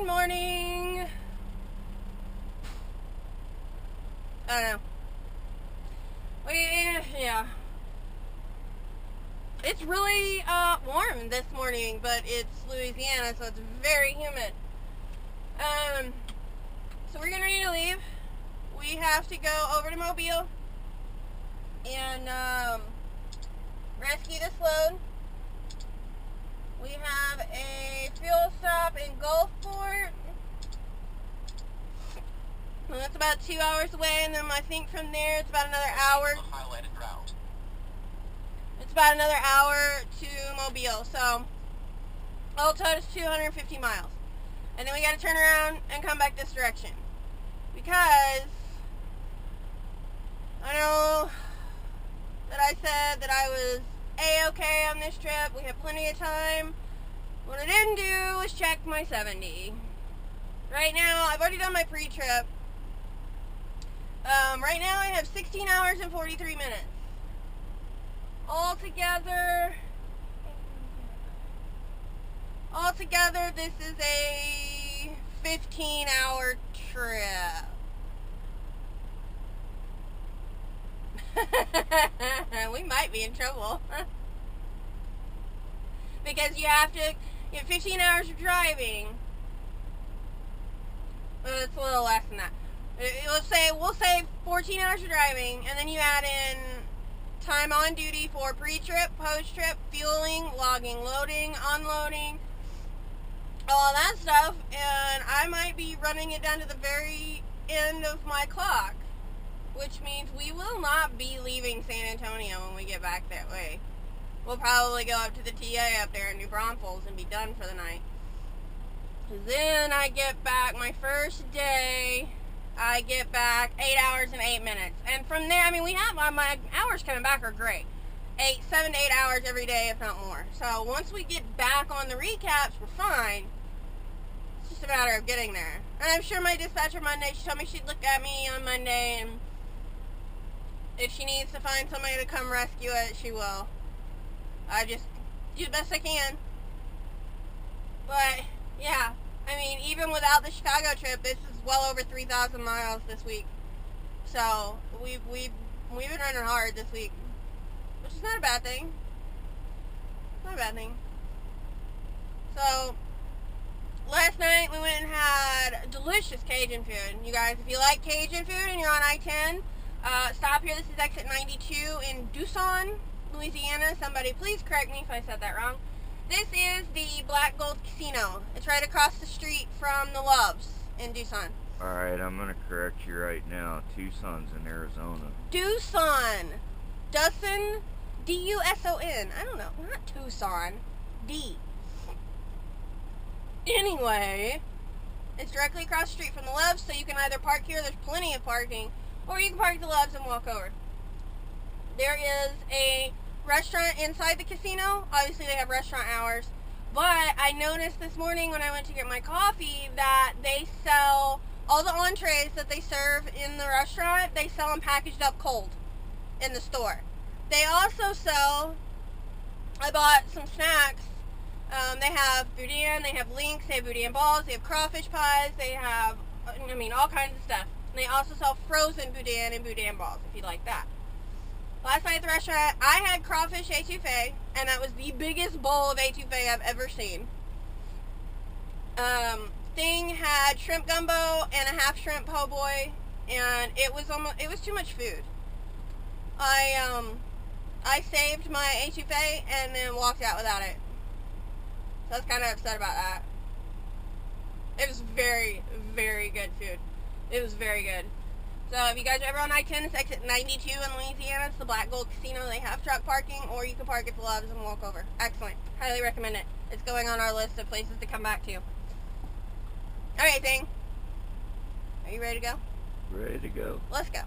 Good morning. I don't know. Yeah. It's really warm this morning, but it's Louisiana, so it's very humid. So we're getting ready to leave. We have to go over to Mobile and rescue this load. We have a fuel stop in Gulfport. Well, that's about 2 hours away, and then I think from there it's about another hour. Highlighted route. It's about another hour to Mobile, so all told it's 250 miles. And then we got to turn around and come back this direction. Because I know that I said that I was A-okay on this trip. We had plenty of time. What I didn't do was check my 70. Right now, I've already done my pre-trip. Right now I have 16 hours and 43 minutes. Altogether, this is a 15-hour trip. We might be in trouble. Because you have 15 hours of driving. It's a little less than that. We'll say 14 hours of driving, and then you add in time on duty for pre-trip, post-trip, fueling, logging, loading, unloading, all that stuff, and I might be running it down to the very end of my clock, which means we will not be leaving San Antonio when we get back that way. We'll probably go up to the TA up there in New Braunfels and be done for the night. Then I get back my first day. I get back 8 hours and 8 minutes. And from there, I mean, we have my hours coming back are great. 7 to 8 hours every day, if not more. So once we get back on the recaps, we're fine. It's just a matter of getting there. And I'm sure my dispatcher Monday, she told me she'd look at me on Monday, and if she needs to find somebody to come rescue it, she will. I just do the best I can. But yeah, I mean, even without the Chicago trip, this is well over 3,000 miles this week. So we've been running hard this week, which is not a bad thing. Not a bad thing. So last night we went and had delicious Cajun food. You guys, if you like Cajun food and you're on I-10, stop here. This is exit 92 in Duson, Louisiana. Somebody please correct me if I said that wrong. This is the Black Gold Casino. It's right across the street from the Loves in Duson. Alright, I'm gonna correct you right now. Tucson's in Arizona. Duson. Duson. D-U-S-O-N. I don't know. Not Tucson. D. Anyway, it's directly across the street from the Loves, so you can either park here, there's plenty of parking, or you can park at the Loves and walk over. There is a restaurant inside the casino. Obviously they have restaurant hours, but I noticed this morning when I went to get my coffee that they sell all the entrees that they serve in the restaurant. They sell them packaged up cold in the store. They also sell, I bought some snacks. They have boudin, they have links, they have boudin balls, they have crawfish pies, they have, I mean, all kinds of stuff. And they also sell frozen boudin and boudin balls if you like that. Last night at the restaurant, I had crawfish etouffee, and that was the biggest bowl of etouffee I've ever seen. Thing had shrimp gumbo and a half shrimp po' boy, and it was too much food. I saved my etouffee and then walked out without it. So I was kind of upset about that. It was very, very good food. It was very good. So if you guys are ever on I-10, it's exit 92 in Louisiana. It's the Black Gold Casino. They have truck parking, or you can park at the Loves and walk over. Excellent. Highly recommend it. It's going on our list of places to come back to. Alright, thing. Are you ready to go? Ready to go. Let's go.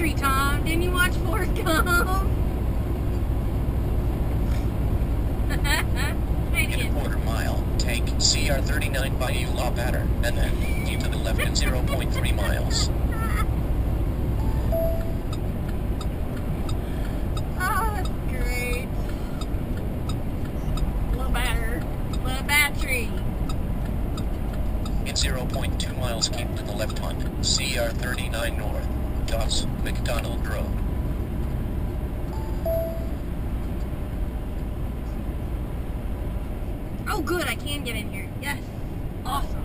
battery, Tom. Didn't you watch Forrest Gump? In a quarter mile, take CR39 by Eula Batter, and then keep to the left in 0.3 miles. Oh, that's great. Low batter. Low battery. In 0.2 miles, keep to the left on CR39 North, Doss, McDonald Road. Oh, good, I can get in here. Yes. Awesome.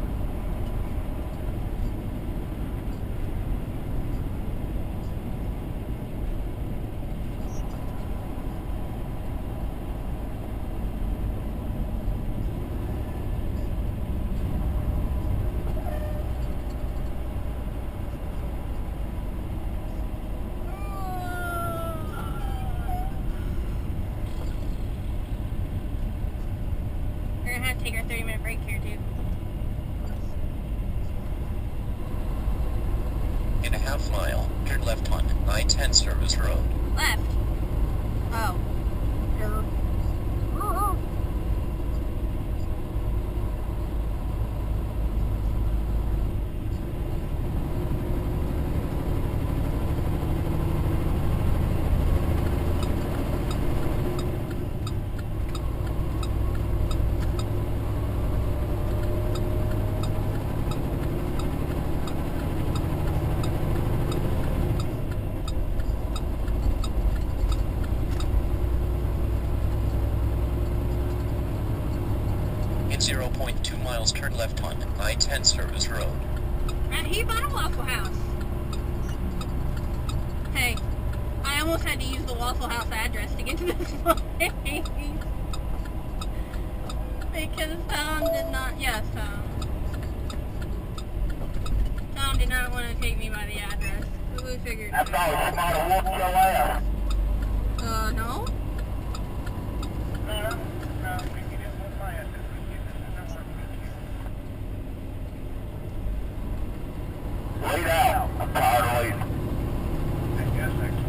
We're gonna have to take our 30-minute break here, too. In a half mile, turn left on I-10 Service Road. Left. Oh. In 0.2 miles, turn left on I-10 Service Road. And he bought a Waffle House. Hey, I almost had to use the Waffle House address to get to this place. Because Tom did not, Tom did not want to take me by the address. So we figured That's all, you might have whooped your ass. No? No, you didn't whoop my ass. Lay down. I'm tired of waiting. Yes, thanks.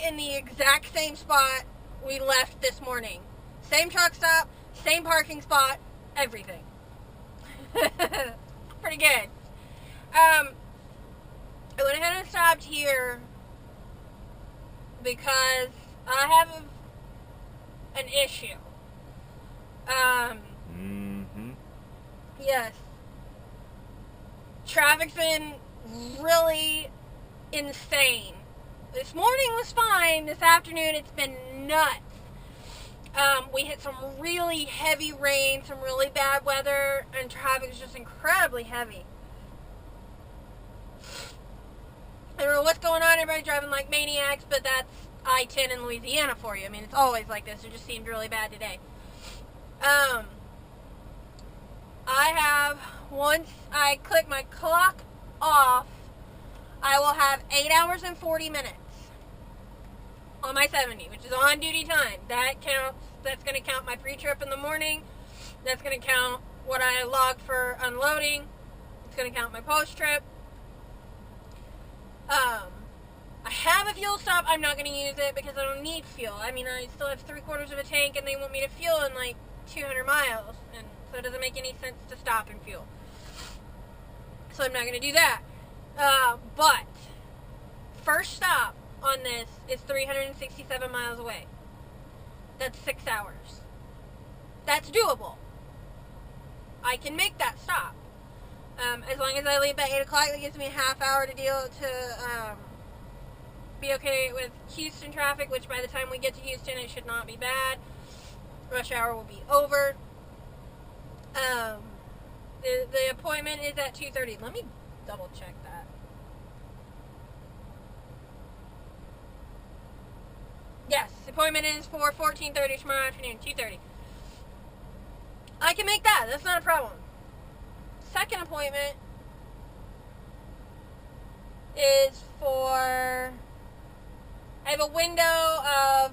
in the exact same spot we left this morning. Same truck stop, same parking spot, everything. Pretty good. I went ahead and stopped here because I have an issue. Yes. Traffic's been really insane. This morning was fine. This afternoon it's been nuts. We hit some really heavy rain, some really bad weather, and traffic is just incredibly heavy. I don't know what's going on. Everybody's driving like maniacs, but that's I-10 in Louisiana for you. I mean, it's always like this. It just seemed really bad today. I have, once I click my clock off, I will have 8 hours and 40 minutes on my 70, which is on duty time. That counts. That's going to count my pre-trip in the morning. That's going to count what I logged for unloading. It's going to count my post-trip. I have a fuel stop. I'm not going to use it because I don't need fuel. I mean, I still have 3/4 of a tank, and they want me to fuel in like 200 miles, and so it doesn't make any sense to stop and fuel. So I'm not going to do that. But first stop on this is 367 miles away. That's 6 hours. That's doable. I can make that stop. As long as I leave at 8 o'clock, that gives me a half hour to be okay with Houston traffic, which by the time we get to Houston, it should not be bad. Rush hour will be over. The appointment is at 2:30. Let me double check that. Yes, the appointment is for 14:30 tomorrow afternoon, 2:30. I can make that. That's not a problem. Second appointment is for... I have a window of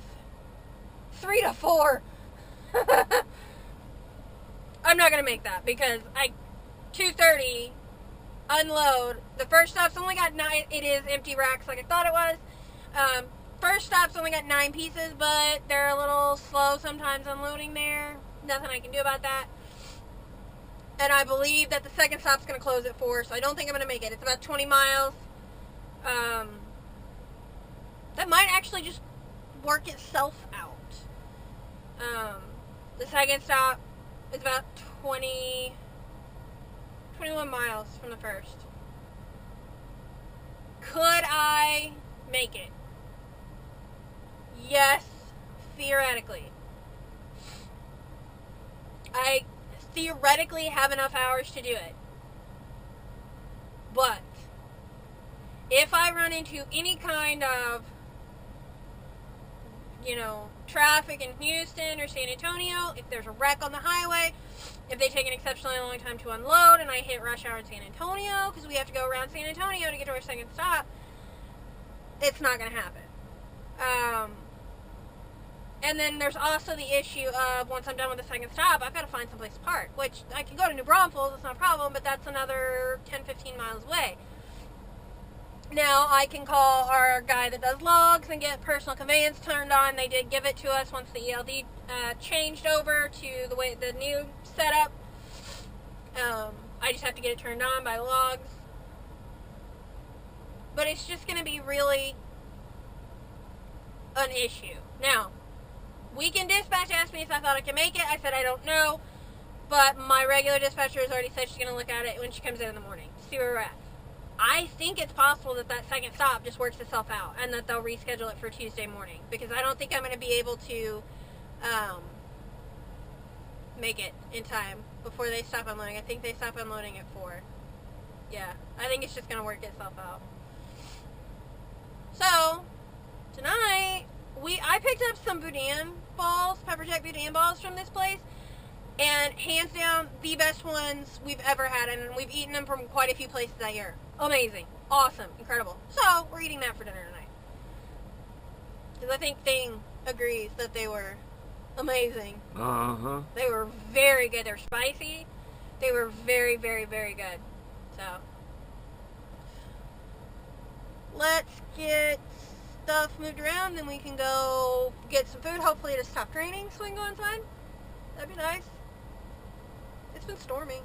3 to 4. I'm not going to make that because 2:30 unload. The first stop's only got 9. It is empty racks like I thought it was. First stop's only got 9 pieces, but they're a little slow sometimes unloading there. Nothing I can do about that. And I believe that the second stop's going to close at 4, so I don't think I'm going to make it. It's about 20 miles. That might actually just work itself out. The second stop is about 21 miles from the first. Could I make it? Yes, theoretically. I theoretically have enough hours to do it. But if I run into any kind of, traffic in Houston or San Antonio, if there's a wreck on the highway, if they take an exceptionally long time to unload and I hit rush hour in San Antonio because we have to go around San Antonio to get to our second stop, it's not going to happen. And then there's also the issue of once I'm done with the second stop, I've got to find someplace to park, which I can go to New Braunfels, it's not a problem, but that's another 10-15 miles away. Now, I can call our guy that does logs and get personal conveyance turned on. They did give it to us once the ELD changed over to the new setup. I just have to get it turned on by logs. But it's just going to be really an issue. Now, weekend dispatch asked me if I thought I could make it. I said I don't know. But my regular dispatcher has already said she's going to look at it when she comes in the morning. See where we're at. I think it's possible that second stop just works itself out and that they'll reschedule it for Tuesday morning because I don't think I'm going to be able to make it in time before they stop unloading. I think they stop unloading at 4. Yeah, I think it's just going to work itself out. So, tonight, I picked up some Boudin balls, Pepper Jack Boudin balls from this place. And hands down, the best ones we've ever had, and we've eaten them from quite a few places that year. Amazing. Awesome. Incredible. So, we're eating that for dinner tonight. Because I think Thing agrees that they were amazing. Uh-huh. They were very good. They're spicy. They were very, very, very good. So, let's get stuff moved around, then we can go get some food. Hopefully it has stopped raining so we can go inside. That'd be nice. It's been storming.